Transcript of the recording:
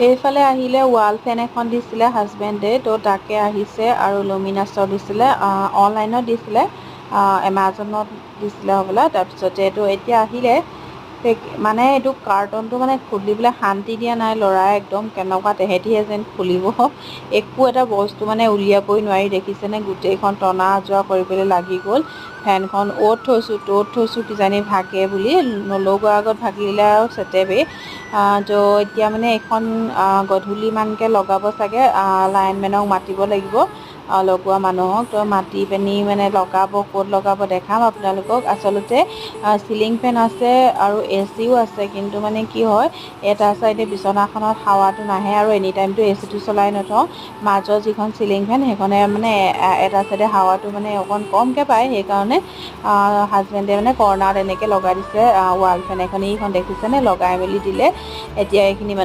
এইফালে আহিলে ৱাল ফেন এখন দিছিলে হাজবেণ্ডে, তো তাকে আহিছে আৰু লুমিনাছৰ দিছিলে, অনলাইনত দিছিলে, এমাজনত দিছিলে হ'বলা। তাৰপিছতে এইটো এতিয়া আহিলে, মানে এইটো কাৰ্টনটো মানে খুলিবলৈ শান্তি দিয়া নাই ল'ৰাই, একদম কেনেকুৱা তেহেঁতিহে যেন খুলিব, একো এটা বস্তু মানে উলিয়াবই নোৱাৰি, দেখিছেনে গোটেইখন টনা আজোৰা কৰিবলৈ লাগি গ'ল। ফেনখন অ'ত থৈছোঁ ত'ত থৈছোঁ, কিজানি ভাগে বুলি, নলগোৱাৰ আগত ভাগিলে আৰু চেটেবেই। তো এতিয়া মানে এইখন গধূলিমানকৈ লগাব চাগে, লাইনমেনক মাতিব লাগিব, লগোৱা মানুহক। তো মাতি পিনি মানে লগাব, ক'ত লগাব দেখাম আপোনালোকক। আচলতে চিলিং ফেন আছে আৰু এচিও আছে, কিন্তু মানে কি হয়, এটা চাইডে বিচনাখনত হাৱাটো নাহে আৰু এনি টাইমটো এচিটো চলাই নথওঁ। মাজৰ যিখন চিলিং ফেন সেইখনে মানে এটা চাইডে হাৱাটো মানে অকণ কমকৈ পায়, সেইকাৰণে হাজবেণ্ডে মানে কৰ্নাৰত এনেকৈ লগাই দিছে ৱাল ফেন এখন। এইখন দেখিছেনে লগাই মেলি দিলে, এতিয়া এইখিনি মানে